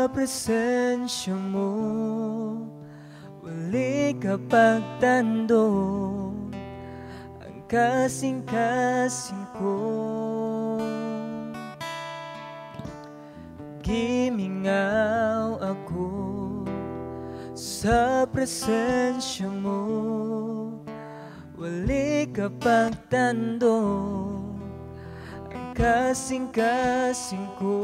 presensya mo, wali ka pagtandog, ang kasing-kasing ko. Gimingaw ako sa presensya mo, wali ka pagtandog, ang kasing-kasing ko.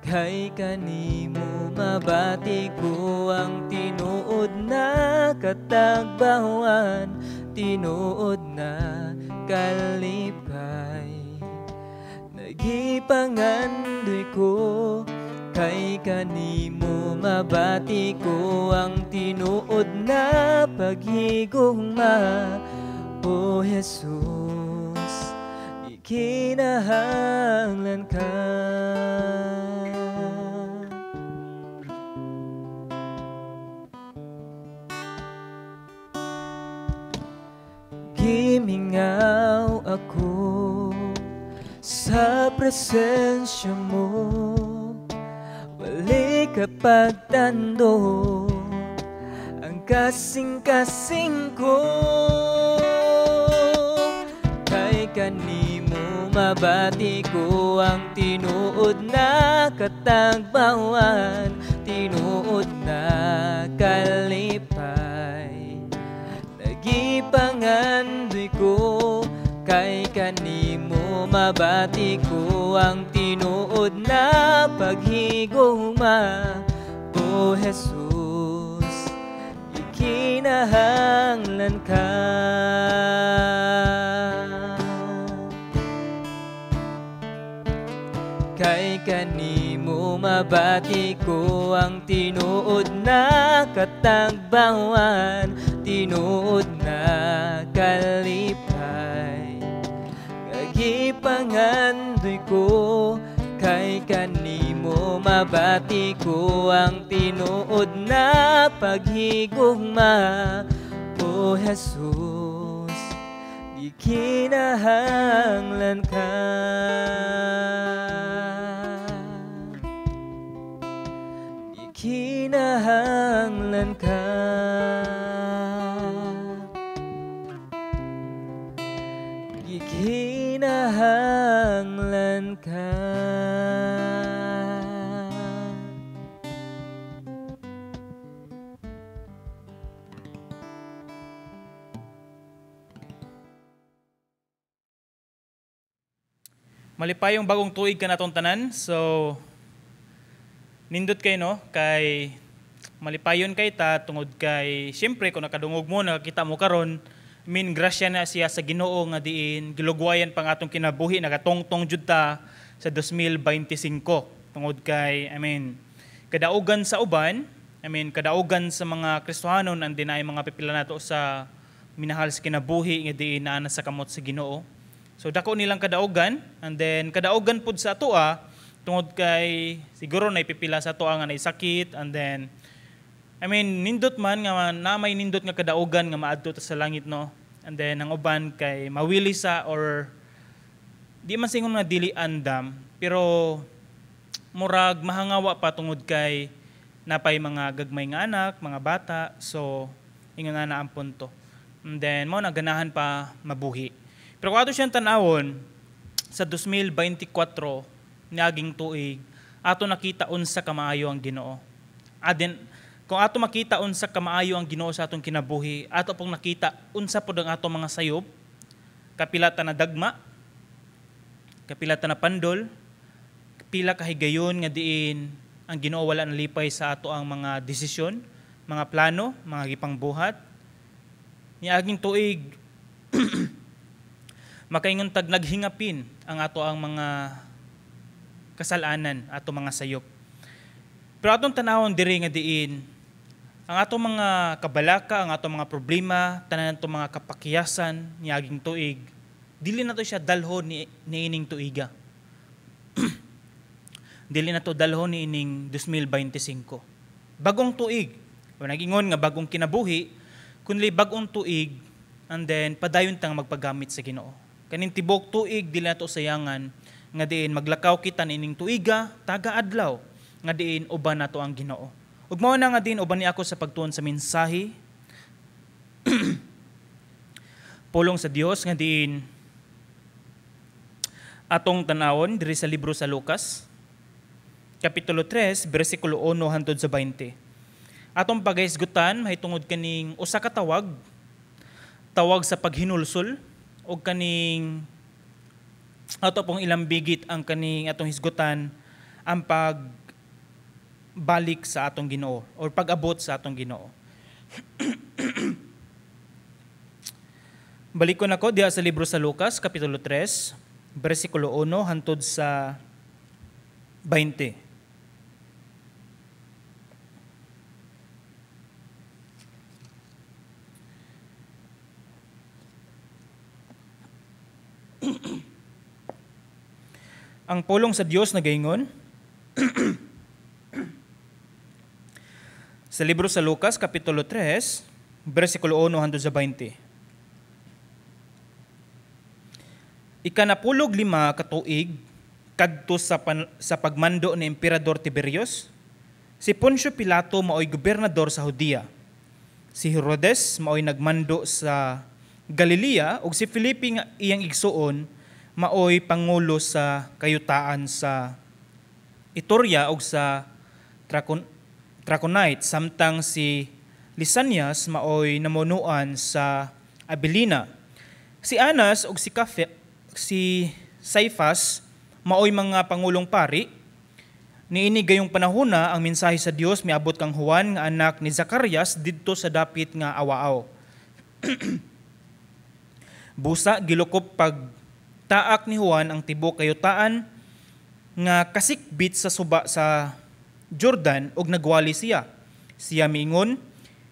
Kay kanimo mabati ko ang tinuod na katagbawan, tinuod na kalipay. Nagipangandoy ko, kay kanimo mabati ko ang tinuod na paghigugma. O Jesus, ikinahanglan ka. Gimingaw ako sa presensya mo, wali ka pagtandog, ang kasing-kasing ko. Kay kanimo mabati ko ang tinuod na katagbawan, tinuod na kalipay. Nagipangandoy ko, kay kanimo mabati ko ang tinuod na paghigugma. O Jesus, ikinahanglan ka. Kay kanimo mabati ko ang tinuod na katagbawan, tinuod na kalipay. Nagipangandoy ko, kay kanimo mabati ko ang tinuod na paghigugma. O Jesus, ikinahanglan ka. Ikinahanglan ka. Ikinahanglan ka. Malipay yung bagong tuig ka natong tanan. So, nindot kay no, kay malipayon kay ta tungod kay siyempre kung nakadungog mo, nakakita mo karon, grasya na siya sa Ginoo nga diin gilugwayan pang atong kinabuhi, nagatongtong jud ta sa 2025 tungod kay kadaugan sa uban, kadaugan sa mga Kristohanon ang dinay mga pipila nato sa minahal sa kinabuhi nga diin naa sa kamot sa Ginoo. So dako nilang kadaugan, and then kadaugan pud sa atoa tungod kay siguro naipipila sa atoa nga naisakit, and then nindot man nga na may nindot nga kadaugan nga maadto ta sa langit no. And then ang uban kay mawili sa or di man singon nga dili andam, pero murag mahangawa pa tungod kay napay mga gagmay nga anak, mga bata, so ingon na ang punto. And then mao naganahan pa mabuhi. Pero kung ato siyang tanawon sa 2024 niaging tuig, ato nakita unsa kamaayo ang Ginoo. Adin kung ato makita unsa kamaayo ang Ginoo sa atong kinabuhi, ato pong nakita unsa pod ang ato mga sayop, kapila ta na dagma, kapila ta na pandol, kapila kahigayon nga diin ang Ginoo wala nalipay sa ato ang mga desisyon, mga plano, mga gipangbuhat. Niaging tuig makaingon tag naghingapin ang ato ang mga kasalanan, ato mga sayop. Pero atong tanawon diri nga diin ang ato mga kabalaka, ang ato mga problema, tanan ato mga kapakiyasan niaging tuig, dili na to siya dalhon ni ining tuiga. Dili na to dalhon ni ining 2025. Bagong tuig. O nagingon nga bagong kinabuhi, kundi bagong tuig, and then padayon tang magpagamit sa Ginoo. Kaning tibok tuig dili nato sayangan nga diin maglakaw kita nining tuiga taga adlaw nga diin uban nato ang Ginoo. Ug mao na nga diin uban ni ako sa pagtuon sa mensahe pulong sa Dios nga diin atong tanawon diri sa libro sa Lucas kapitulo 3 bersikulo 1 hangtod sa 20. Atong pagahisgutan mahitungod kaning usa ka tawag sa paghinulsol o kaning ato pong ilambigit ang kaning atong hisgutan ang pagbalik sa atong Ginoo or pag-abot sa atong Ginoo. Balikon ako diha sa libro sa Lucas kapitulo 3 bersikulo 1 hangtod sa 20. Ang pulong sa Dios nagaingon sa libro sa Lucas kapitulo 3 bersikulo 1 hangtod sa 20. Ikanapulog 5 katuig kadto sa pagmando ni Emperador Tiberius, si Poncio Pilato maoy gobernador sa Judea, si Herodes maoy nagmando sa Galilea ug si Felipe nga iyang igsuon maoy pangulo sa kayutaan sa Iturea ug sa Traconite, samtang si Lisanias maoy namunuan sa Abilina. Si Anas ug si Caiphas maoy mga pangulong pari. Niini gayong panahona ang mensahe sa Dios miabot kang Juan nga anak ni Zacarias didto sa dapit nga Awaaw. Busa gilukop taak ni Juan ang tibok kayutaan nga kasikbit sa suba sa Jordan ug nagwali siya. Siya miingon,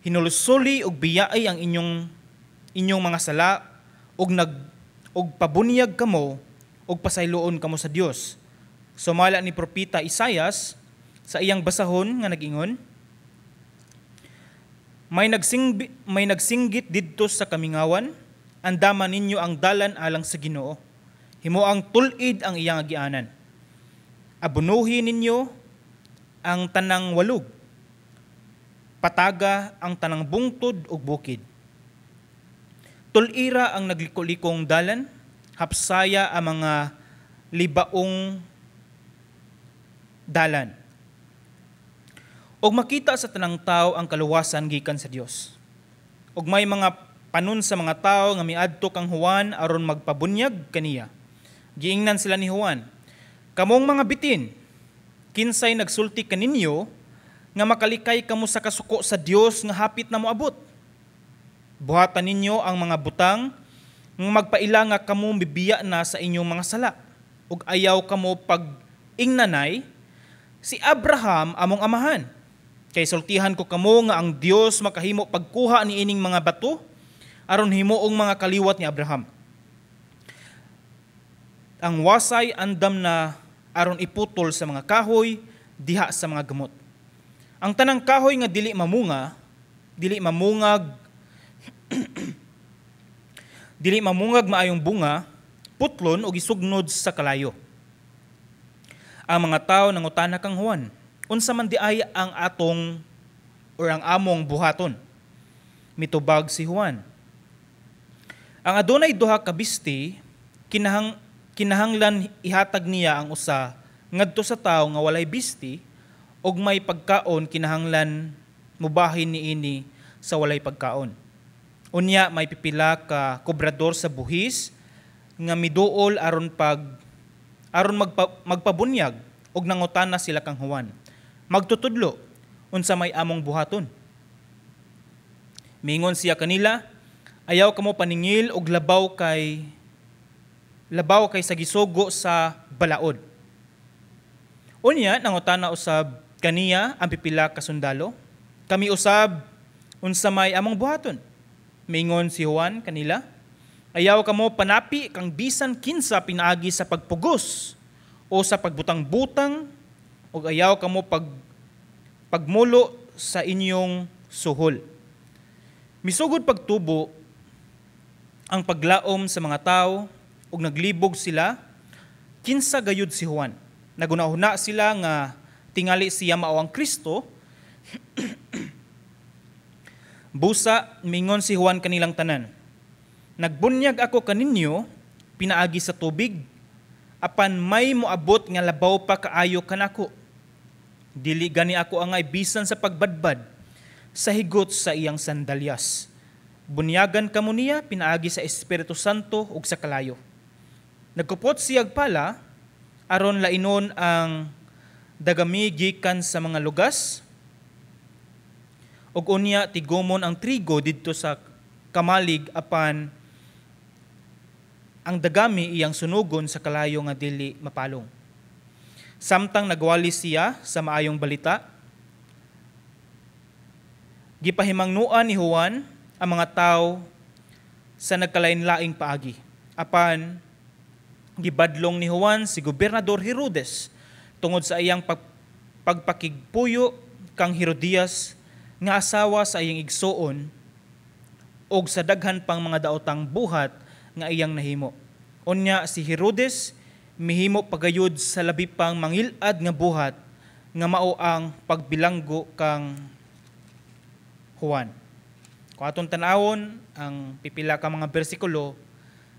hinulusuli ug biyaay ang inyong mga sala ug pabunyag kamo ug pasayloon kamo sa Dios. Sumala ni propeta Isaias sa iyang basahon nga nag-ingon, may nagsinggit didto sa kamingawan, andaman ninyo ang dalan alang sa Ginoo. Himuang tulid ang iyang agianan. Abunuhin ninyo ang tanang walog. Pataga ang tanang bungtod ug bukid. Tulira ang nagliko-likong dalan, hapsaya ang mga libaong dalan. Ug makita sa tanang tao ang kaluwasan gikan sa Dios. Ug may mga panon sa mga tao nga miadto kang Juan aron magpabunyag kaniya. Giingnan sila ni Juan, kamong mga bitin, kinsay nagsulti kaninyo nga makalikay kamo sa kasuko sa Dios nga hapit na moabot. Buhatan ninyo ang mga butang nga magpaila nga kamo bibiya na sa inyong mga sala. Ug ayaw kamo pag-ingnanay si Abraham among amahan. Kay sultihan ko kamo nga ang Dios makahimo pagkuha ni ining mga bato aron himuong mga kaliwat ni Abraham. Ang wasay andam na aron iputol sa mga kahoy diha sa mga gamot. Ang tanang kahoy nga dili mamungag dili mamungag maayong bunga, putlon o gisugnod sa kalayo. Ang mga tao nangutana kang Juan, unsa man di ay ang among buhaton. Mitubag si Juan, ang adunay duha ka bisti, kinahanglan ihatag niya ang usa ngadto sa tawo nga walay bisti, ug may pagkaon kinahanglan mubahin niini sa walay pagkaon. Unya may pipila ka kobrador sa buhis nga miduol aron magpabunyag ug nangutana sila kang Juan. Magtutudlo unsa may among buhaton. Mingon siya kanila, ayaw kamo paningil og labaw kay sa gisugo sa balaod. Unya nangutana usab kaniya ang pipila ka sundalo, kami usab unsa may among buhaton. Mingon si Juan kanila, ayaw kamo panapi kang bisan kinsa pinaagi sa pagpugos o sa pagbutang-butang, o ayaw kamo pagmulo sa inyong suhol. Misugod pagtubo ang paglaom sa mga tao ug naglibog sila kinsa gayud si Juan. Nagunahuna sila nga tingali siya mao ang Kristo. Busa mingon si Juan kanilang tanan, nagbunyag ako kaninyo pinaagi sa tubig, apan may moabot nga labaw pa kaayo kanako. Dili gani ako angay bisan sa pagbadbad sa higot sa iyang sandalyas. Bunyagan kamo niya pinaagi sa Espiritu Santo ug sa kalayo. Nagkupot siyag pala aron lainon ang dagami gikan sa mga lugas, ug unya tigomon ang trigo didto sa kamalig apan ang dagami iyang sunugon sa kalayo nga dili mapalong. Samtang nagwali siya sa maayong balita, gipahimangnuan ni Juan ang mga tao sa nagkalain-laing paagi. Apan gibadlong ni Juan si Gobernador Herodes tungod sa iyang pagpakigpuyo kang Herodias nga asawa sa iyang igsoon og sa daghan pang mga daotang buhat nga iyang nahimo. Unya si Herodes mihimo pagayud sa labi pang mangilad nga buhat nga mao ang pagbilanggo kang Juan. Kung atong tanawon ang pipila ka mga bersikulo,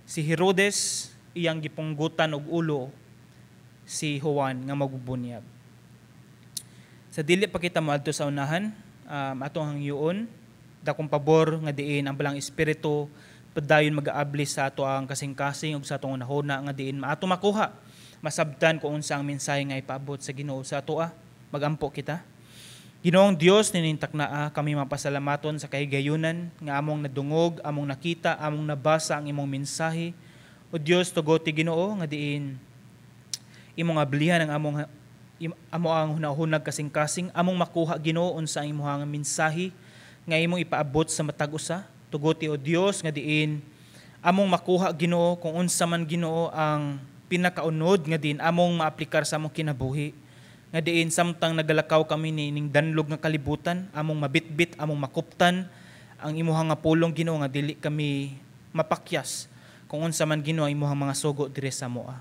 si Herodes iyang gipunggutan og ulo si Juan nga magbubunyag. Sa dili pa kita moadto sa unahan, atong hangyoon dakong pabor nga diin ang balang espiritu padayon mag-aabli sa ato ang kasing-kasing ug sa atong unahuna nga diin maato makuha masabtan kung unsa ang mensahe nga ipaabot sa Ginoo sa atoa. Magampo kita. Ginoong Dios, ninintak na kami mapasalamaton sa kahigayunan nga among nadungog, among nakita, among nabasa ang imong mensahe. O Dios, tugoti Ginoo nga diin imong ablihan ang amo ang hunahunag kasing-kasing, among makuha Ginoo unsa ang imong mensahe nga imong ipaabot sa matag usa. Tugoti o Dios nga diin among makuha Ginoo kung unsa man Ginoo ang pinakaunod nga diin among maaplikar sa among kinabuhi. Nga diin samtang nagalakaw kami ning danlog nga kalibutan, among mabitbit, among makuptan ang imuhang nga pulong Ginoo nga dili kami mapakyas kung unsa man Ginoo imuhang mga sugo dire sa moa.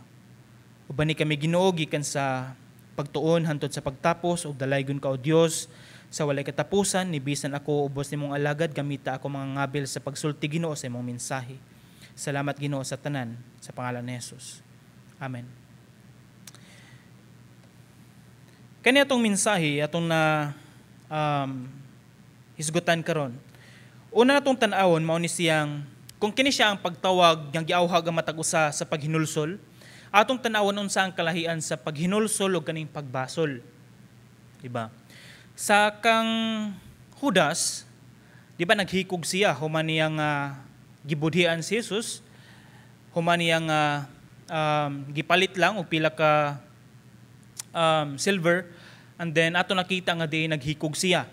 Uban ni kami Ginoo gikan sa pagtuon hantod sa pagtapos ug dalaygon ka o Dios sa walay katapusan ni bisan ako ubos nimong alagad gamita ako mga ngabil sa pagsulti Ginoo sa imong mensahe. Salamat Ginoo sa tanan sa pangalan ni Jesus. Amen. Kani atong mensahe atong na hisgutan karon. Una natong tan-awon mao ni siyang kung kini siya ang pagtawag nga giawhag ang matag usa sa paghinulsol, atong tan-awon unsa ang kalahian sa paghinulsol ug kaning pagbasol. Diba? Sa kang Judas, di ba naghikog siya human niyang gibudhian si Jesus, human niyang gipalit lang og pila ka silver, and then ato nakita nga di naghikog siya.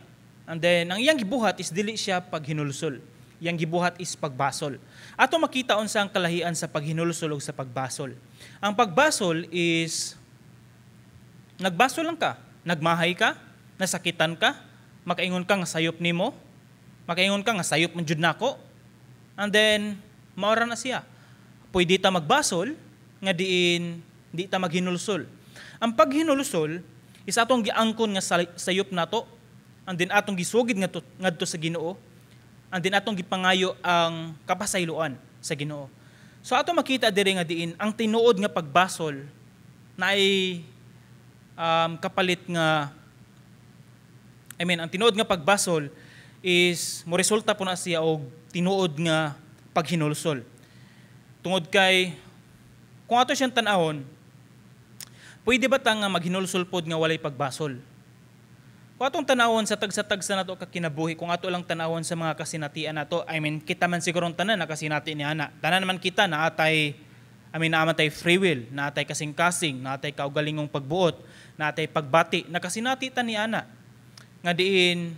And then ang iyang gibuhat is dili siya paghinulsol. Iyang gibuhat is pagbasol. Ato makita unsa ang kalahian sa paghinulsol ug sa pagbasol. Ang pagbasol is nagbasol lang ka, nagmahay ka, nasakitan ka, makaingon ka nga sayop nimo, makaingon ka nga sayop man jud nako. And then maora na siya. Pwede ta magbasol nga diin di ta maghinulsol. Ang paghinulsol is atong giangkon nga sayop nato, and then atong gisugid ngadto sa Ginoo, and then atong gipangayo ang kapasayloan sa Ginoo. So ato makita diri nga diin ang tinuod nga pagbasol naay kapalit nga ang tinuod nga pagbasol is mo resulta po na siya og tinuod nga paghinulsol. Tungod kay kung ato siyang tan-awon, pwede ba ta nga maghinulsol pod nga walay pagbasol? Kung atong tanawon sa tagsa-tagsa nato kakinabuhi, kung ato lang tanawon sa mga kasinatian nato, kita man siguro tanan na kasinati ni ana. Tanan man kita na atay namatay free will, na atay kasing-kasing, na atay kaugalingong pagbuot, na atay pagbati, na kasinati ta ni ana. Nga diin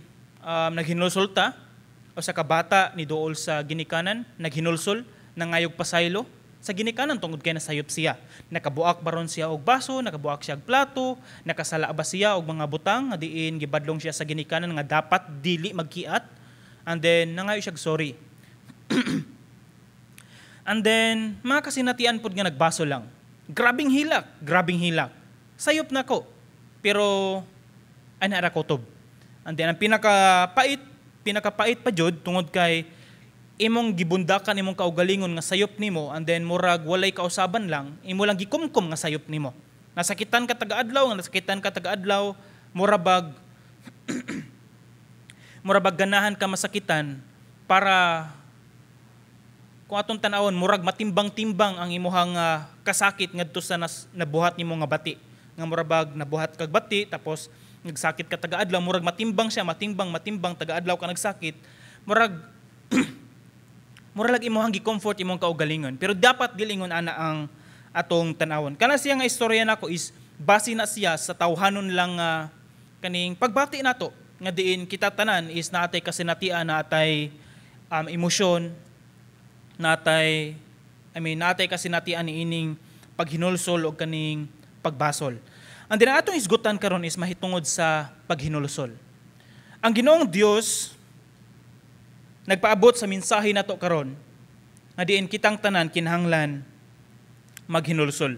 naghinulsol ta o sa kabata ni duol sa ginikanan, naghinulsol nangayog pasaylo sa ginikanan tungod kay nasayop siya. Nakabuak baron siya og baso, nakabuak siya og plato, nakasala ba siya og mga butang nga diin gibadlong siya sa ginikanan nga dapat dili magkiat. And then nangayo siya sorry. And then mga kasinatian pod nga nagbaso lang. Grabing hilak. Sayop na ko. Pero, ana ra kutob. And then, ang pinakapait pa jud tungod kay imong gibundakan imong kaugalingon nga sayop nimo, and then murag walay kausaban lang, imo lang gikumkum nga sayop nimo. Nasakitan ka taga-adlaw, murabag ganahan ka masakitan para kung atong tanawon murag matimbang-timbang ang imuhang kasakit ngadto sa nabuhat nimo nga bati. Nga murabag nabuhat kag bati tapos nagsakit ka taga-adlaw, murag matimbang taga-adlaw ka nagsakit, murag murag imuhang gi-comfort imong kaugalingon. Pero dapat gilingon ana ang atong tanawon. Kana siya nga istorya nako is base na siya sa tawhanon lang kaning pagbati nato nga diin kita tanan is natay kasinatian, natay emosyon, natay kasinatian ni ining paghinulsol o kaning pagbasol. Ang din atong isgutan karon is mahitungod sa paghinulsol. Ang Ginoong Dios nagpaabot sa mensahe nato karon nga diin kitang tanan kinahanglan maghinulsol.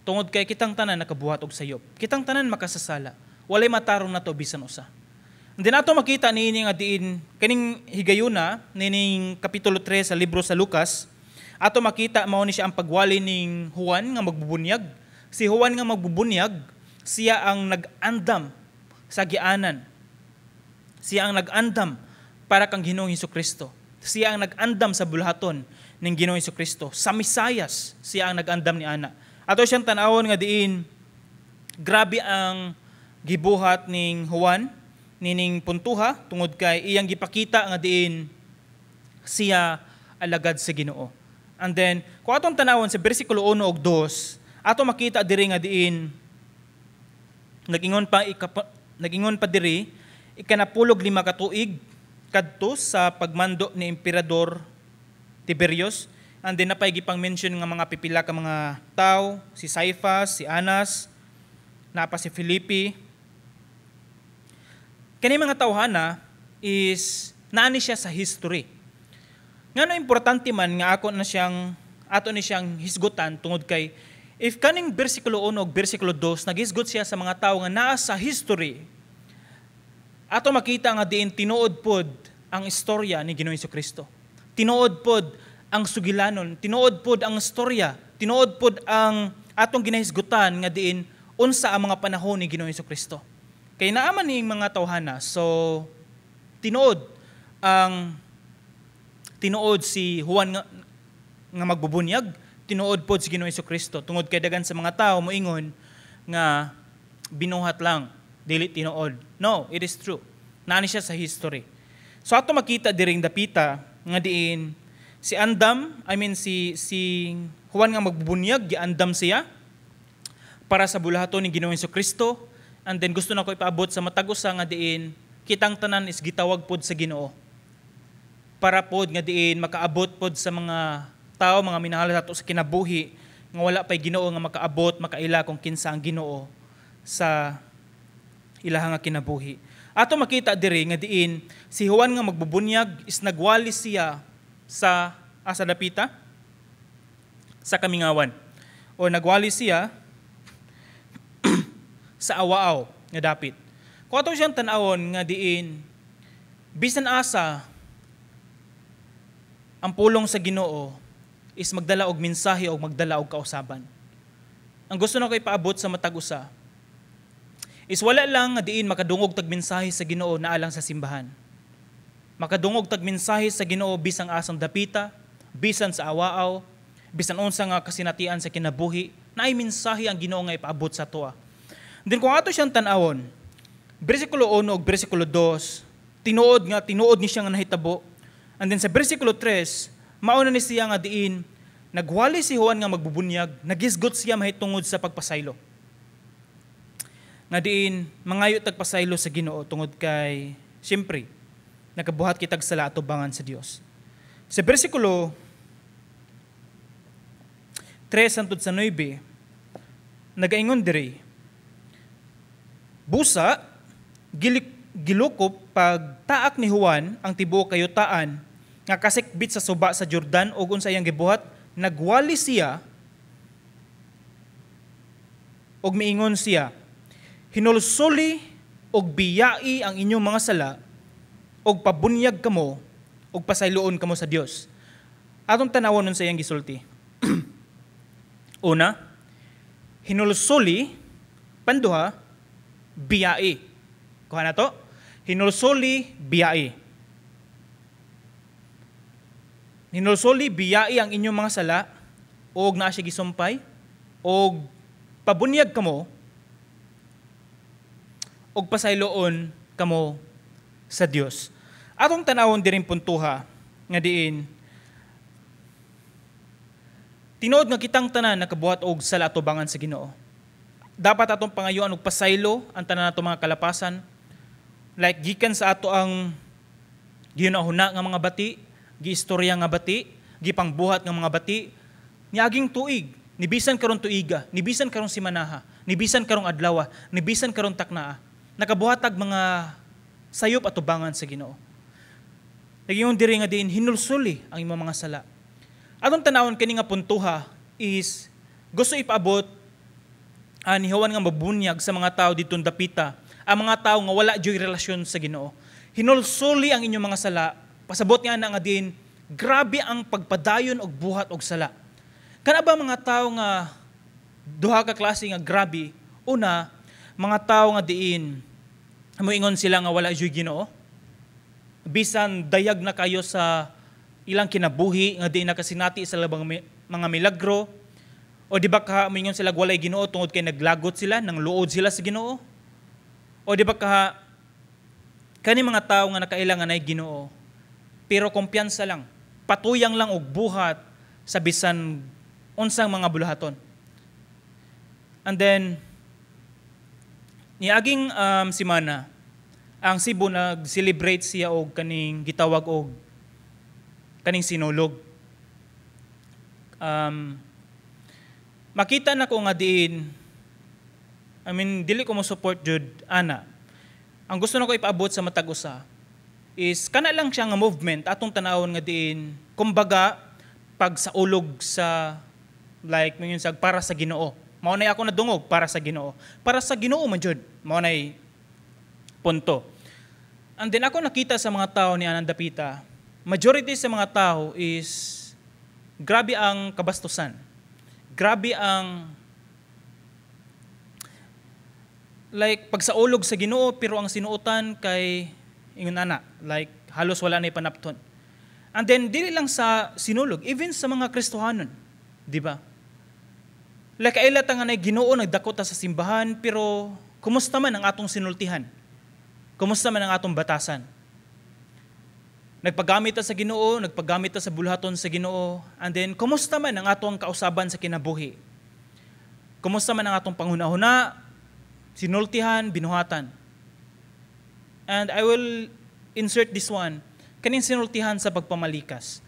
Tungod kay kitang tanan nakabuhat og sayop. Kitang tanan makasasala. Walay matarong nato bisan usa. Hindi nato makita niini nga diin kaning higayuna nining kapitulo 3 sa libro sa Lucas. Ato makita mao ni siya ang pagwali ning Juan nga magbubunyag. Si Juan nga magbubunyag, siya ang nag-andam sa gianan. Siya ang nag-andam para kang Ginoong Hesukristo. Siya ang nag-andam sa bulahaton ng Ginoong Hesukristo. Sa Misayas, siya ang nag-andam ni ana. Ato siyang tanawon nga diin grabe ang gibuhat ning Juan nining puntuha tungod kay iyang gipakita nga diin siya alagad sa Ginoo. And then kung atong tanawon sa bersikulo 1 ug 2, ato makita diri nga diin nagingon pa diri ikanapulog 5 ka tuig kadto sa pagmando ni Emperador Tiberius. And then napay gipang mention nga mga pipila ka mga tao, si Caiphas, si Anas, napa si Felipe. Kani mga tawhana is naani siya sa history. Ngano importante man nga ato ni siyang hisgutan tungod kay if kaning bersikulo 1 ug bersikulo 2 naghisgot siya sa mga tawo nga naa sa history, ato makita nga diin tinuod pod ang istorya ni Ginoong Hesukristo. Tinuod pod ang sugilanon, tinuod pod ang istorya, tinuod pod ang atong ginahisgutan nga diin unsa ang mga panahon ni Ginoong Hesukristo. Kay naaman ning mga tawhana, so tinuod si Juan nga magbubunyag, tinuod pod si Ginoong Hesukristo. Tungod kay dagan sa mga tao moingon nga binuhat lang, dili tinuod. No, it is true. Naani siya sa history. So ato makita diring dapita nga diin si Juan nga magbubunyag, giandam siya para sa bulahaton ni Ginoong Hesukristo. And then gusto na ko ipaabot sa matag usa nga diin kitang tanan is gitawag pod sa Ginoo. Para pod nga diin makaabot pod sa mga tao, mga minahal nato sa kinabuhi, nga wala pa'y Ginoo nga makaabot, makaila kung kinsa ang Ginoo sa ilaha nga kinabuhi. Ato makita diri nga diin si Juan nga magbubunyag is nagwali siya sa dapita sa kamingawan. O nagwali siya sa awaaw nga dapit. Kung ato siyang tanawon nga diin bisan asa ang pulong sa Ginoo is magdala og mensahe o magdala og kausaban. Ang gusto na ko ipaabot sa matag usa is wala lang nga diin makadungog tag mensahe sa Ginoo na alang sa simbahan. Makadungog tag mensahe sa Ginoo bisan asang dapita, bisan sa awaaw, bisan unsa nga kasinatian sa kinabuhi, naay mensahe ang Ginoo nga ipaabot sa toa. Then kung ato siyang tan-awon, bersikulo 1 ug bersikulo 2, tinuod ni siya nga nahitabo. And then sa bersikulo 3, mauna ni siya nga diin nagwali si Juan nga magbubunyag, nagisgot siya mahitungod sa pagpasaylo. Nga diin mangayo tagpasaylo sa Ginoo tungod kay siyempre nakabuhat kitag sala atubangan sa Dios. Sa bersikulo 3 hangtod sa 9, nagaingon diri busa, gilukop pagtaak ni Juan ang tibuok kayutaan nga kasikbit sa suba sa Jordan o unsa iyang gibuhat, nagwali siya og miingon siya, hinulsuli og biyai ang inyong mga sala, og pabunyag kamo, og pasayloon kamo sa Dios. Atong tanawon nun sa iyang gisulti. Una, hinulsuli, panduha, biyai. Kuha na to? Hinulsuli, biyai. Hinulsuli, biyai ang inyong mga sala, og naa siya gisumpay, og pabunyag kamo, og pasayloon kamo sa Dios. Atong tanawon diring puntuha nga diin tinuod nga kitang tanan nakabuhat og sala atubangan sa Ginoo. Dapat atong pangayuan og pasaylo ang tanan nato mga kalapasan. Like gikan sa ato ang ginahuna nga mga bati, giistorya nga bati, gipangbuhat nga mga bati, niaging tuig, nibisan karon tuiga, nibisan karon simanaha, nibisan karong adlaw, nibisan karong taknaa. Nakabuhatag mga sayop atubangan sa Ginoo. Nagingon diri nga diin hinulsuli ang imong mga sala. Atong tanawon kini nga puntuha is gusto ipaabot ni Juan nga mabunyag sa mga tao ditong dapita, ang mga tao nga wala joy relasyon sa Ginoo. Hinulsuli ang inyong mga sala, pasabot nga na nga diin grabe ang pagpadayon og buhat og sala. Kana ba mga tao nga duha ka klase nga grabe? Una, mga tao nga diin moingon sila nga wala joy Ginoo. Bisan dayag na kayo sa ilang kinabuhi nga di nakasinati sa labang mga milagro, o di ba ka moingon sila walay Ginoo tungod kay naglagot sila, nang luod sila sa Ginoo, o di ba ka kani mga tao nga nakailangan ay Ginoo pero kumpiyansa lang, patuyang lang og buhat sa bisan unsang mga buluhaton. And then niaging simana ang Cebu nag-celebrate siya og kaning gitawag og kaning sinulog. Makita na ko nga diin, dili ko mo support jud ana. Ang gusto na ko ipaabot sa matag usa is kana lang siya nga movement atong tanawon nga diin, kumbaga pag sa ulog sa like mingon sa para sa Ginoo. Mao nay ako nadungog para sa Ginoo. Para sa Ginoo man jud. Mao nay punto. And then ako nakita sa mga tao ni Anandapita, majority sa mga tao is grabe ang kabastusan. Grabe ang like pagsaulog sa Ginoo pero ang sinuotan kay ingon ana, like halos wala na panapton. And then dili lang sa sinulog, even sa mga Kristohanon, di ba? Like kaila ta nga nay Ginoo nagdakota sa simbahan pero kumusta man ang atong sinultihan? Kumusta man ang atong batasan? Nagpagamit ta sa Ginoo, nagpagamit ta sa buluhaton sa Ginoo, and then kumusta man ang atong kausaban sa kinabuhi? Kumusta man ang atong panghuna-huna, sinultihan, binuhatan? And I will insert this one, kaning sinultihan sa pagpamalikas.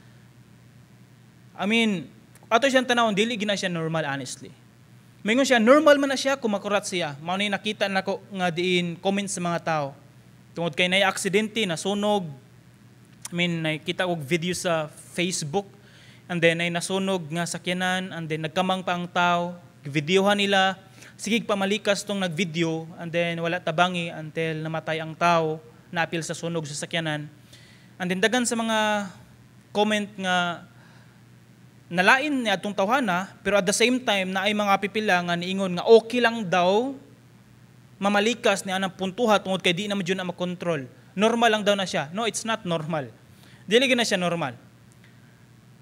Ato siyang tanawon, dili gina siya normal honestly. Mayingon siya, normal man na siya, kumakurat siya. Mao ni nakita nako nga diin comments sa mga tao. Tungod kay nay aksidente, nasunog. Nakita og video sa Facebook, and then ay nasunog nga sakyanan, and then nagkamang pa ang tao, videohan nila, sige pamalikas tong nagvideo, and then wala tabangi until namatay ang tao, naapil sa sunog sa sakyanan. And then dagan sa mga comment nga nalain ni atong tawhana, pero at the same time na ay mga pipila nga niingon nga okay lang daw mamalikas ni anang puntuha tungod kay di na medyo na makontrol. Normal lang daw na siya. No, it's not normal. Dili na siya normal.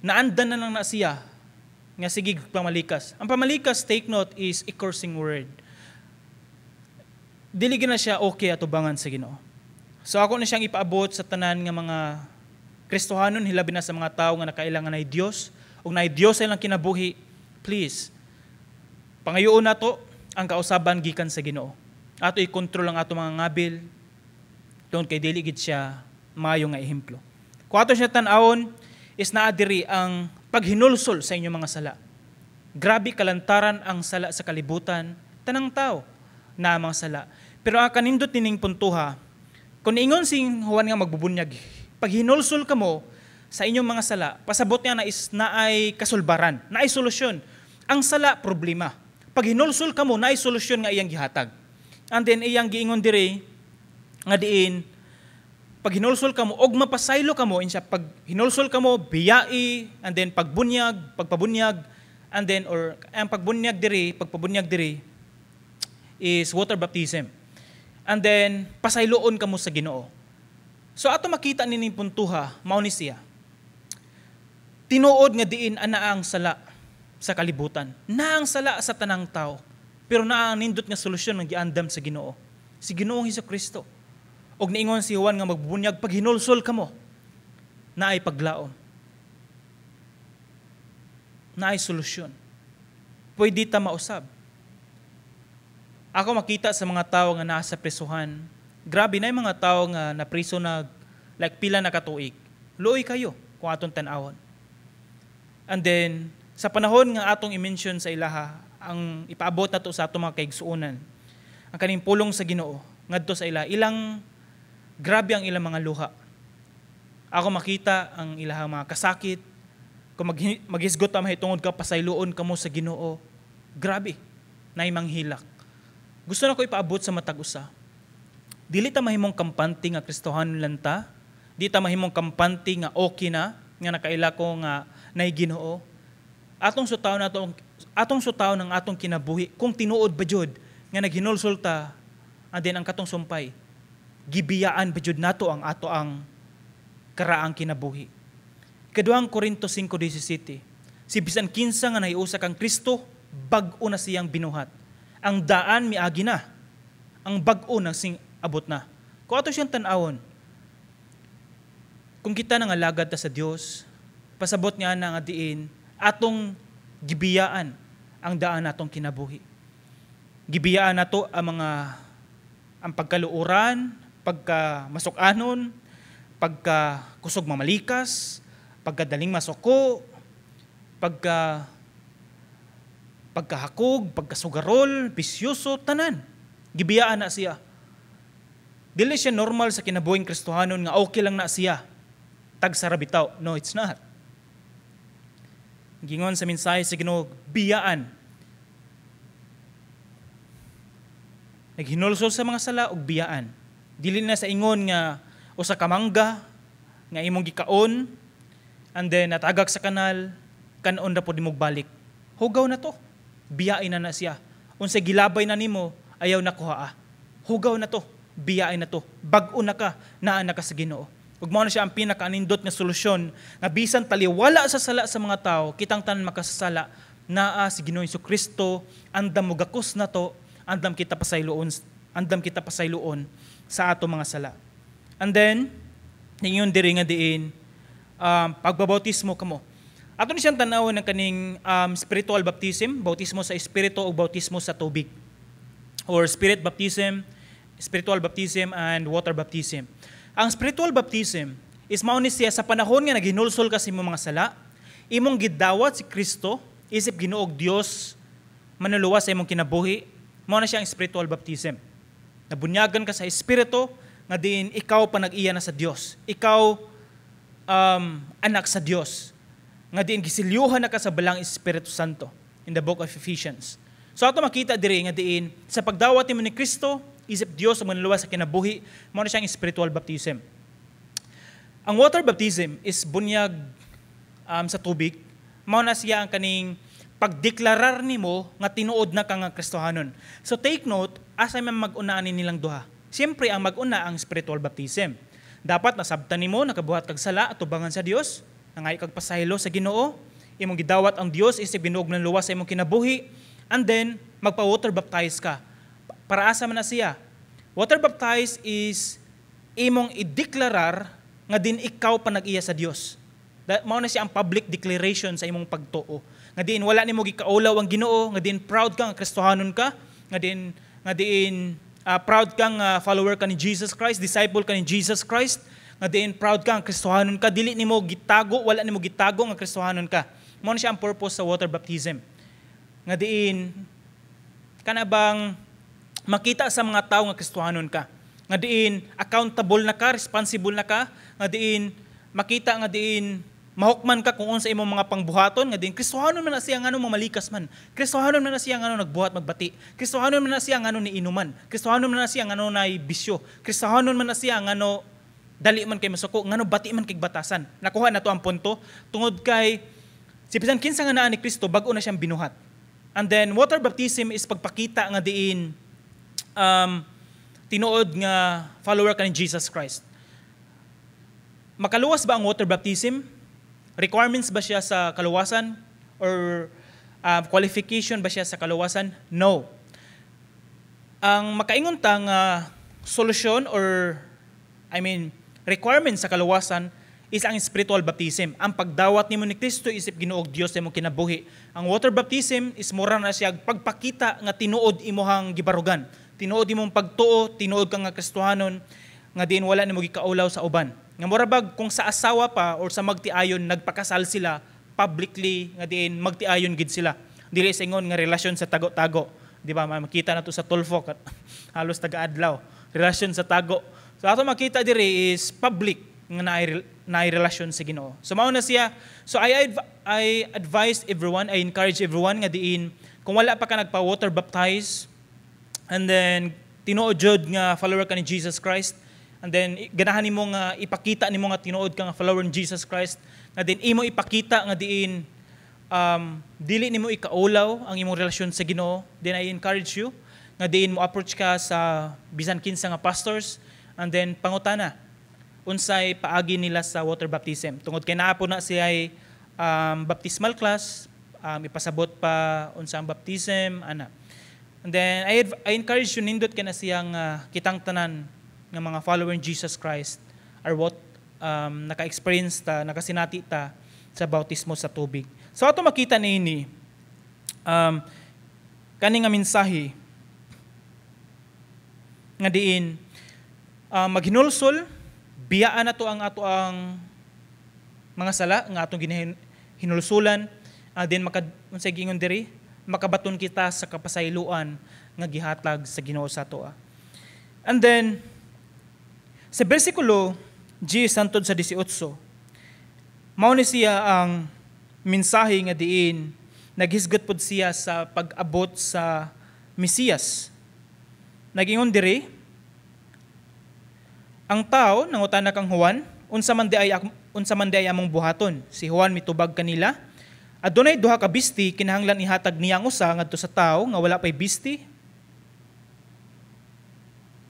Naandan na lang na siya nga sige pamalikas. Ang pamalikas, take note, is a cursing word. Dili na siya okay atubangan sa Ginoo. So ako na siyang ipaabot sa tanan nga mga Kristohanon, hilabi na sa mga tao nga nakailangan na Dios, ug na Dios ay lang kinabuhi. Please, pangayoon na to ang kausaban gikan sa Ginoo. Ato i-control ang ato mga ngabil, tungod kay dili gid siya maayo nga ehemplo. Kung ato siya tan-awon, is naadiri ang paghinulsol sa inyong mga sala. Grabe kalantaran ang sala sa kalibutan, tanang tao na mga sala. Pero ang kanindot nining puntuha, kung ingon sing Juan nga magbubunyag, pag hinulsol ka mo sa inyong mga sala, pasabot nga na is naay kasulbaran, naay solusyon. Ang sala, problema. Pag hinulsol ka mo, naay solusyon nga iyang gihatag. And then iyang giingon diri nga diin, pag hinulsol ka mo, og mapasaylo ka mo, insya, pag hinulsol ka mo, biyai, and then pagpabunyag, and then, or ang pagpabunyag diri, is water baptism. And then, pasayloon ka mo sa Ginoo. So ato makita nining puntuha, mao ni siya. Tinuod nga diin ana ang sala sa kalibutan. Naang sala sa tanang tao. Pero naang nindot nga solusyon nga giandam sa Ginoo. Si Ginoong Hesukristo. Og niingon si Juan nga magbubunyag pag hinulsol kamo. Naay paglaom. Naay solusyon. Pwede ta mausab. Ako makita sa mga tao nga nasa presuhan. Grabe na yung mga tao nga napriso na like pila na katuig. Luoy kayo kung atong tanawon. And then, sa panahon nga atong i-mention sa ilaha, ang ipaabot na to sa atong mga kaigsuonan, ang kaning pulong sa Ginoo, ngadto sa ilang grabe ang ilang mga luha. Ako makita ang ilang mga kasakit, kung maghisgot ta mahitungod ka, pasayloon ka mo sa Ginoo, grabe, naay manghilak. Gusto na ko ipaabot sa matag usa. Dili ta mahimong kampante nga Kristohanon lang ta, di ta mahimong kampante nga okay na, nga nakaila ko nga naay Ginoo. Atong sutaw ng atong kinabuhi kung tinuod ba jud nga naghinulsol ta and then ang katong sumpay gibiyaan ba jud nato ang ato ang karaang kinabuhi. Ikaduhang Korinto 5:17. Si bisan kinsa nga nahiusa kang Kristo bag-o na siyang binuhat. Ang daan miagi na. Ang bag-o na sing abot na. Kung ato siyang tan-awon, kung kita nangalagad ta sa Dios, pasabot nga na nga diin atong gibiyaan ang daan natong kinabuhi. Gibiyaan nato ang pagkaluuran, pagkamasok-anon, pagkakusog mamalikas, pagkadaling masuko, pagkahakog, pagkasugarol, bisyoso, tanan. Gibiyaan na siya. Dili siya normal sa kinabuhing Kristohanon nga okay lang na siya. Tagsarabitaw. No, it's not. Gingon sa mensahe sa Ginoo, biyaan. Naghinulsol sa mga sala og biyaan. Dili na sa ingon nga usa ka mangga nga imong gikaon and then natagak sa kanal kanon ra pud imong balik. Hugaw na to. Biyain na siya. Unsay gilabay na nimo ayaw na kuhaa. Hugaw na to. Biyain na to. Bag-o na ka, naa na ka sa Ginoo. Ug mao na siya ang pinakaanindot nga solusyon nga bisan taliwala sa sala sa mga tao, kitang tanan makasasala naa si Ginoong Hesukristo, andam mo gakos na to, andam kita pasayloon sa ato mga sala. And then ningon diri nga diin pagbabautismo kamo. Ato ni siyang tan-awon ng kaning spiritual baptism, bautismo sa espiritu o bautismo sa tubig. Or spirit baptism, spiritual baptism and water baptism. Ang spiritual baptism is mao ni siya sa panahon nga naghinulsol ka sa imong mga sala, imong gidawat si Kristo, isip Ginoog Dios, manuluwas sa imong kinabuhi, mao na siya ang spiritual baptism. Nabunyagan ka sa espiritu, nga diin ikaw pa nag-iya na sa Dios. Ikaw anak sa Dios. Nga diin gisilyuhan na ka sa balang Espiritu Santo in the book of Ephesians. So ato makita diri nga diin sa pagdawat nimo ni Kristo, isip Dios ang manluwas sa kinabuhi, mao na siyang spiritual baptism. Ang water baptism is bunyag sa tubig. Mao na siya ang kaning pagdeklarar nimo nga tinuod na ka nga Kristohanon. So take note, asa man mag-unaanin nilang duha. Siyempre ang mag-una ang spiritual baptism. Dapat nasabtan nimo nakabuhat kag sala at tubangan sa Dios, nangay kag pasaylo sa Ginoo, imong gidawat ang Dios isip binuog ng luwas sa imong kinabuhi, and then magpa-water baptize ka. Para asa man na siya. Water baptize is imong ideklarar nga din ikaw pa nag-iya sa Dios. Mao na siya ang public declaration sa imong pagtuo. Nga din wala nimo gikaulaw ang Ginoo, nga din proud ka nga Kristohanon ka, nga din proud kang follower ka ni Jesus Christ, disciple ka ni Jesus Christ, nga din proud ka nga Kristohanon ka, dili nimo gitago, wala nimo gitago nga Kristohanon ka. Mao na siya ang purpose sa water baptism. Nga din kanabang makita sa mga tao nga Kristohanon ka. Nga diin accountable na ka, responsible na ka, nga diin makita nga diin mahukman ka kung unsa imong mga pangbuhaton nga din Kristohanon man na siya ngano mamalikas man. Kristohanon man na siya ngano nagbuhat magbati. Kristohanon man na siya ngano ni inuman. Kristohanon man na siya ngano nay bisyo. Kristohanon man na siya ngano dali man kay masuko, ngano bati man kay batasan. Nakuha na to ang punto tungod kay si bisan kinsa nga naa ni Kristo bag-o na siyang binuhat. And then water baptism is pagpakita nga diin tinuod nga follower ka ni Jesus Christ. Makaluwas ba ang water baptism? Requirements ba siya sa kaluwasan? Or qualification ba siya sa kaluwasan? No. Ang makaingon ta nga solusyon or requirements sa kaluwasan is ang spiritual baptism. Ang pagdawat nimo ni Kristo isip Ginoo og Dios imong kinabuhi. Ang water baptism is mura na siya pagpakita nga tinuod imuhang gibarugan. Tinuod imong pagtuo, tinuod ka nga Kristohanon, nga diin wala nimo gikaulaw sa uban. Nga murabag kung sa asawa pa or sa magtiayon nagpakasal sila publicly nga diin magtiayon gid sila. Dili sa ingon nga relasyon sa tago-tago. Di ba? Makita na to sa Tulfo kat halos taga-adlaw. Relasyon sa tago. So ato makita diri is public nga naay relasyon sa Ginoo. So mao na siya. So I advise everyone, I encourage everyone nga diin kung wala pa ka nagpa-water baptize and then tinuod jud nga follower ka ni Jesus Christ, and then ganahan nimo nga ipakita nimo nga tinuod ka nga follower ni Jesus Christ, nga din imo ipakita nga diin dili nimo ikaulaw ang imong relasyon sa Ginoo, then I encourage you nga diin mo approach ka sa bisan kinsa nga pastors and then pangutana unsay paagi nila sa water baptism. Tungod kay naa po na siya baptismal class, ipasabot pa unsa ang baptism ana. And then I encourage you nindot kay na siyang kitang tanan ng mga follower ni Jesus Christ are what naka-experience ta, nakasinati ta sa bautismo sa tubig. So ato makita niini kani nga mensahe nga diin maghinulsol biyaan na to ang ato ang mga sala nga atong hinulsulan, then unsay gingon diri makabaton kita sa kapasayloan nga gihatag sa Ginoo sa atoa. And then sa bersikulo 10 hangtod sa 18 mao ni siya ang mensahe nga diin naghisgot pod siya sa pag-abot sa Mesiyas. Nagingon diri ang tao nangutana kang Juan, unsa man di ay among buhaton. Si Juan mitubag kanila, adunay duha ka bisti kinahanglan ihatag niya ang usa ngadto sa tao nga wala pay bisti.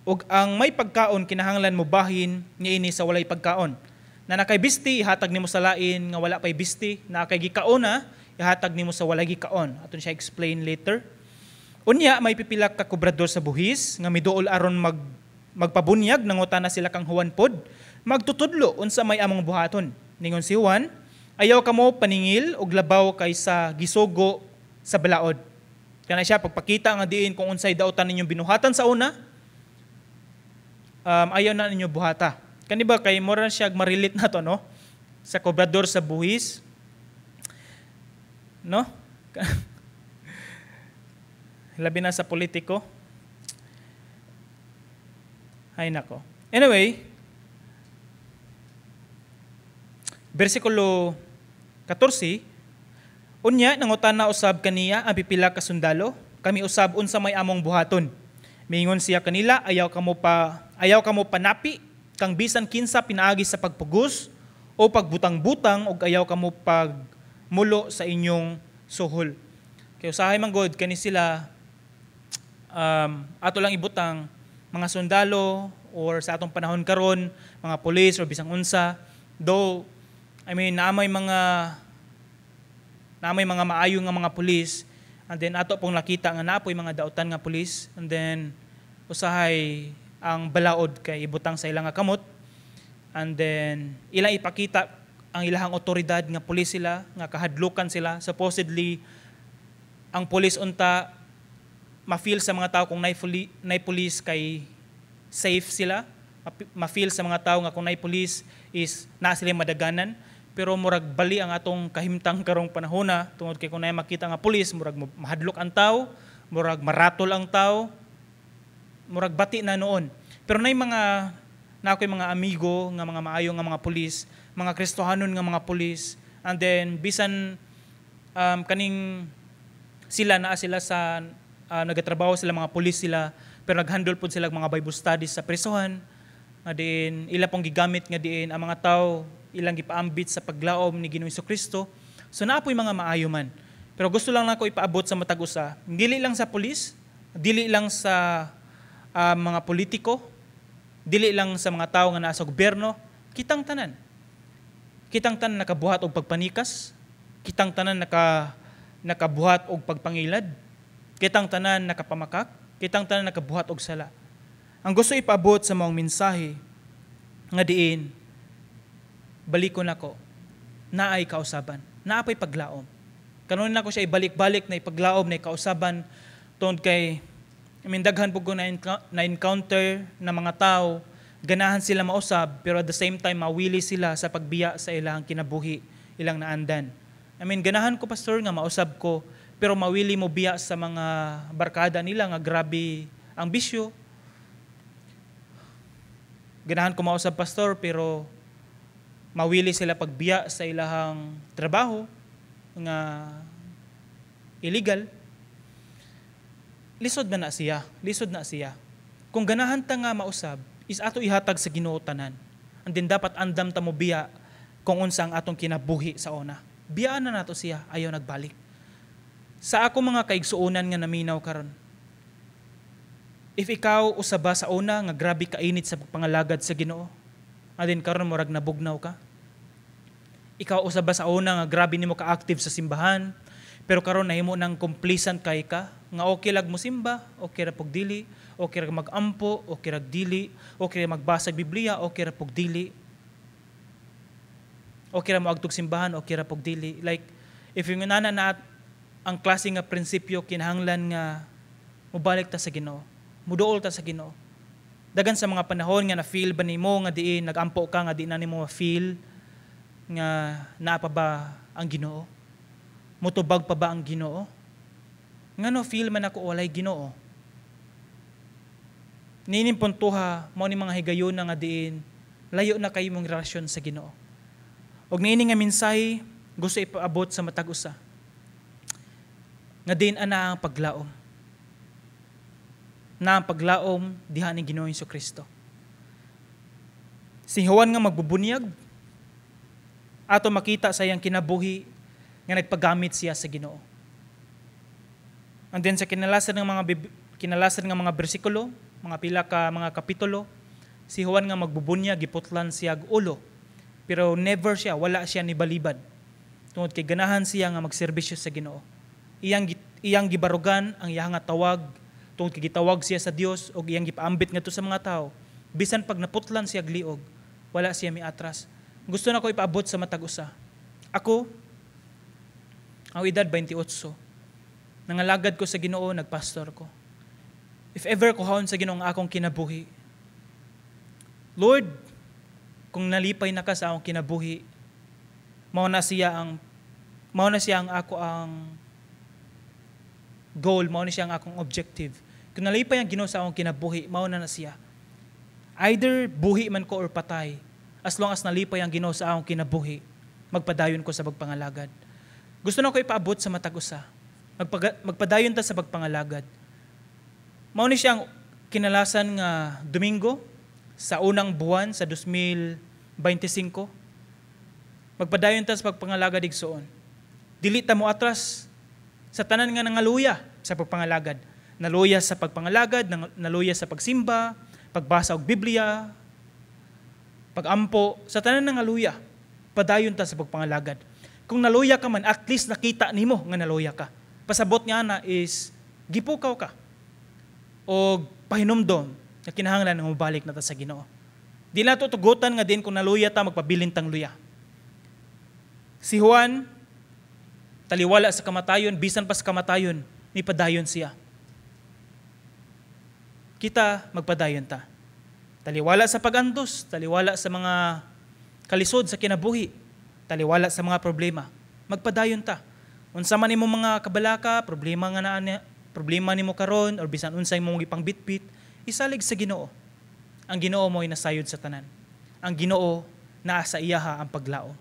Ug ang may pagkaon kinahanglan mo bahin niini sa walay pagkaon. Na nakay bisti ihatag nimo sa lain nga wala pay bisti, na kay gikaona ihatag nimo sa walay gikaon. Aton siya explain later. Unya may pipila ka kobrador sa buhis nga miduol aron magpabunyag nangutana sila kang Juan pod, magtutudlo unsa may among buhaton. Ningon si Juan, ayaw kamo paningil og labaw kaysa gisugo sa balaod. Kana siya pagpakita nga diin kung unsay daotan ninyong binuhatan sa una, ayaw na ninyo buhata. Kani ba kay mora siya marilit na to no? Sa kobrador sa buhis. No? Labi na sa politiko. Ay nako. Anyway, versikulo 14, unya nangutana usab kaniya ang pipila ka sundalo, kami usab unsa may among buhaton. Miingon siya kanila, ayaw kamo panapi kang bisan kinsa pinaagi sa pagpugos o pagbutang-butang og ayaw kamo pagmulo sa inyong suhol. Kay usahay man god kani sila ato lang ibutang mga sundalo or sa atong panahon karon mga police or bisang unsa, though naamay mga maayo nga mga police, and then ato pong nakita nga napoy mga daotan nga police, and then usahay ang balaod kay ibutang sa ilang nga kamot, and then ilang ipakita ang ilahang otoridad nga police sila, nga kahadlukan sila. Supposedly ang police unta ma-feel sa mga tao kung nay police kay safe sila, ma-feel sa mga tao nga kung nay police is na sila madaganan, pero murag bali ang atong kahimtang karong panahona tungod kay kung nay makita nga police murag mahadlok ang tao, murag maratol ang tao, murag bati na noon. Pero nay mga ako'y mga amigo nga mga maayo nga mga police, mga Kristohanon nga mga police And then bisan kaning sila naa sila sa nagatrabaho sila mga pulis sila, pero naghandle po sila mga Bible studies sa presohan. Nga diin ila pong gigamit nga diin ang mga tao ilang gipaambit sa paglaom ni Ginoong Jesucristo. So naa po'y mga maayo man. Pero gusto lang nako ipaabot sa matag usa, dili lang sa pulis, dili lang sa mga politiko, dili lang sa mga tao nga naa sa gobyerno, kitang tanan. Kitang tanan nakabuhat og pagpanikas, kitang tanan nakabuhat og pagpangilad, kitang tanan nakapamakak, kitang tanan nakabuhat og sala. Ang gusto ipaabot sa maong mensahe nga diin, balikon nako, naay kausaban, naapay paglaom. Kanon nako siya ibalik-balik na ipaglaom na kausaban tungod kay daghan po ko na-encounter na mga tao, ganahan sila mausab, pero at the same time, mawili sila sa pagbiya sa ilang kinabuhi, ilang naandan. Ganahan ko, pastor, nga mausab ko, pero mawili mo biya sa mga barkada nila nga grabe ang bisyo. Ganahan ko mausab, pastor, pero mawili sila pagbiya sa ilang trabaho nga illegal. Lisod na siya. Kung ganahan ta nga mausab, is ato ihatag sa Ginoo tanan. And then dapat andam ta mo biya kung unsa ang atong kinabuhi sa una. Biyaan na nato siya, ayaw nagbalik. Sa ako mga kaigsuonan nga naminaw karon. If ikaw usaba sa una nga grabe kainit sa pagpangalagad sa Ginoo, and then karon murag nabugnaw ka. Ikaw usaba sa una nga grabe nimo ka-active sa simbahan, pero karon nahimo nang complacent kay ka, nga okay lag mo simba, okay ra pog dili, okay ra magampo, okay ra dili, okay ra magbasa Biblia, okay ra pog dili. Okay ra mo agtog simbahan, okay ra pog dili. Like if yung nana na ang klase nga prinsipyo kinahanglan nga mobalik ta sa Ginoo, muduol ta sa Ginoo. Dagan sa mga panahon nga na feel ba nimo nga diin nagampo ka nga di na nimo ma-feel nga naa pa ba ang Ginoo? Mutubag pa ba ang Ginoo? Ngano feel man ako walay Ginoo? Nining puntuha mao ni mga higayon nga diin layo na kayo mong relasyon sa Ginoo. Og nining nga mensahe gusto ipaabot sa matag usa. Nga diin ana ang paglaom. Na ang paglaom diha ni Ginoong Jesucristo. Si Juan nga magbubunyag, ato makita sa iyang kinabuhi nga nagpagamit siya sa Ginoo. And then sa kinalasan ng mga bersikulo, mga pila ka mga kapitulo, si Juan nga magbubunyag, giputlan siya og ulo. Pero never siya, wala siya nibalibad. Tungod kay ganahan siya nga magserbisyo sa Ginoo. Iyang gibarugan ang iyang nga tawag, tungod kay gitawag siya sa Dios og iyang gipaambit ngadto sa mga tao. Bisan pag naputlan siya gliog, wala siya miatras. Gusto na ko ipaabot sa matag usa. Ako, ang edad 28, nangalagad ko sa Ginoo, nagpastor ko. If ever ko haon sa Ginoo ang akong kinabuhi, Lord, kung nalipay na ka sa akong kinabuhi, mao na siya ang ako ang goal, mao na siya ang akong objective. Kung nalipay ang Ginoo sa akong kinabuhi, mao na siya. Either buhi man ko or patay, as long as nalipay ang Ginoo sa akong kinabuhi, magpadayon ko sa pagpangalagad. Gusto na ko ipaabot sa matag usa. Magpadayon ta sa pagpangalagad. Mao ni siyang kinalasan nga Domingo sa unang buwan sa 2025. Magpadayon ta sa pagpangalagad igsoon. Dili ta mo atras sa tanan nga nangaluya sa pagpangalagad. Naluya sa pagpangalagad, naluya sa pagsimba, pagbasa og Biblia, pagampo, sa tanan nga naluya. Padayon ta sa pagpangalagad. Kung naluya ka man, at least nakita nimo nga naluya ka. Pasabot nga na is gipukaw ka o pahinumdom na kinahanglan nga mobalik na ta sa Ginoo. Di na tutugutan nga din kung naluya ta, magpabilin tang luya. Si Juan, taliwala sa kamatayon, bisan pa sa kamatayon, ni padayon siya. Kita, magpadayon ta. Taliwala sa pagandos, taliwala sa mga kalisod sa kinabuhi, taliwala sa mga problema. Magpadayon ta. Unsa man nimo mga kabalaka, problema nimo karon or bisan unsay mong ipangbitbit, isalig sa Ginoo. Ang Ginoo mo'y nasayod sa tanan. Ang Ginoo naa sa iyaha ang paglaom.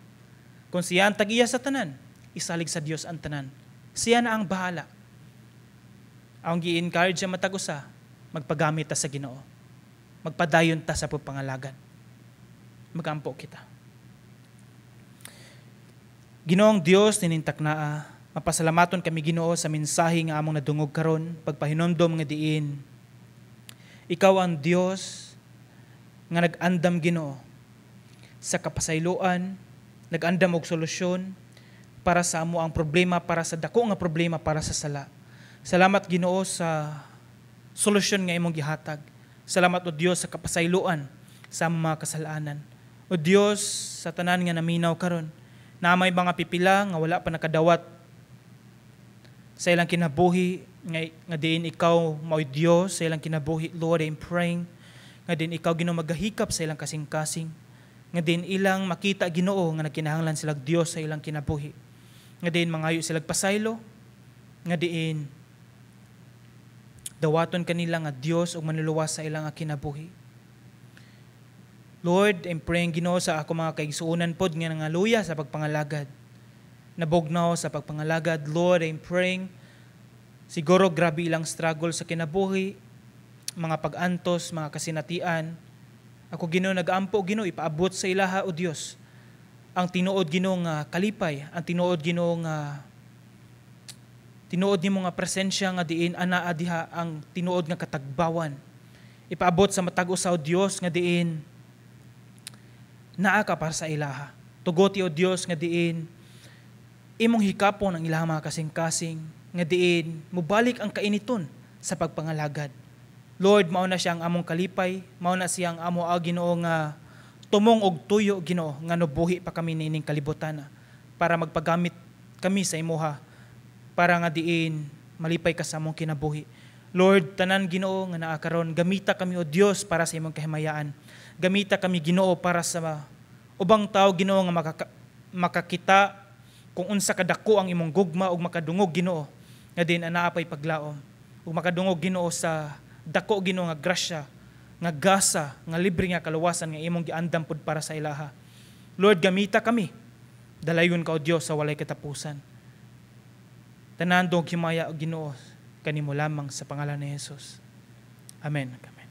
Kung siya ang tag-iya sa tanan, isalig sa Dios ang tanan. Siya na ang bahala. Ang gi-encourage siya matag-usa, magpagamit ta sa Ginoo. Magpadayon ta sa pagpangalagan. Magampo kita. Ginoong Dios ninintak naa, mapasalamaton kami Ginoo sa mensahe nga among nadungog karon, pagpahinomdom nga diin. Ikaw ang Dios nga nag-andam Ginoo sa kapasayloan, nag-andam og solusyon para sa amo ang problema, para sa dako nga problema, para sa sala. Salamat Ginoo sa solusyon nga imong gihatag. Salamat o Dios sa kapasayloan sa mga kasalanan. O Dios sa tanan nga naminaw karon, na may mga pipila nga wala pa nakadawat sa ilang kinabuhi nga diin ikaw mao Dios sa ilang kinabuhi. Lord, I'm praying nga din ikaw Ginoo magahikap sa ilang kasing-kasing, nga din ilang makita Ginoo nga nagkinahanglan sila Dios sa ilang kinabuhi, nga din mangayo sila pasaylo, nga diin dawaton kanila nga Dios ug manluluwas sa ilang kinabuhi. Lord, I'm praying Ginoo sa ako mga kaigsuonan pod nga nangaluya sa pagpangalagad, nabugnaw sa pagpangalagad. Lord, I'm praying siguro grabe ilang struggle sa kinabuhi, mga pag-antos, mga kasinatian. Ako Ginoo nag-ampo Ginoo ipaabot sa ilaha o Dios ang tinuod Ginoo nga kalipay, ang tinuod Ginoo nga tinuod nimo nga presensya nga diin anaa diha, ang tinuod nga katagbawan. Ipaabot sa matag-os sa Dios nga diin naa ka para sa ilaha. Tugoti o Dios nga diin imong hikapon ang ilahang mga kasing-kasing, nga diin mubalik ang kainiton sa pagpangalagad. Lord, mao na siya ang among kalipay, mao na siya ang amo Ginoo nga tumong og tuyo Ginoo nga nubuhi pa kami nining kalibutan para magpagamit kami sa imuha, para nga diin malipay ka sa among kinabuhi. Lord, tanan Ginoo nga naa karon, gamita kami o Dios para sa imong kahimayaan. Gamita kami Ginoo para sa ubang tao Ginoo nga makakita kung unsa kadako ang imong gugma ug makadungog Ginoo nga din anaa pay paglaom, ug makadungog Ginoo sa dako Ginoo nga grasya, nga gasa, nga libre nga kaluwasan nga imong giandam pud para sa ilaha. Lord, gamita kami. Dalayon ka o Dios sa walay katapusan. Tanan dong himaya o Ginoo kanimo lamang sa pangalan ni Jesus. Amen. Amen.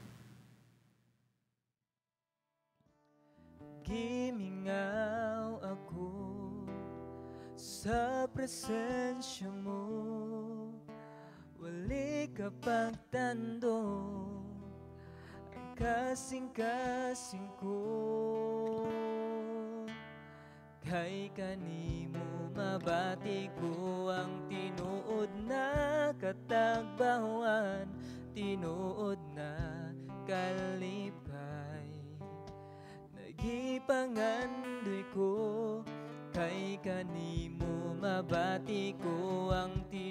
Gimingaw ako sa presensya mo, wali ka pagtandong ang kasing-kasing ko. Kay kanimo mabati ko ang tinuod na katagbawan, tinuod na kalipay. Nagipangandoy ko, kay kanimo mabati ko ang tinuod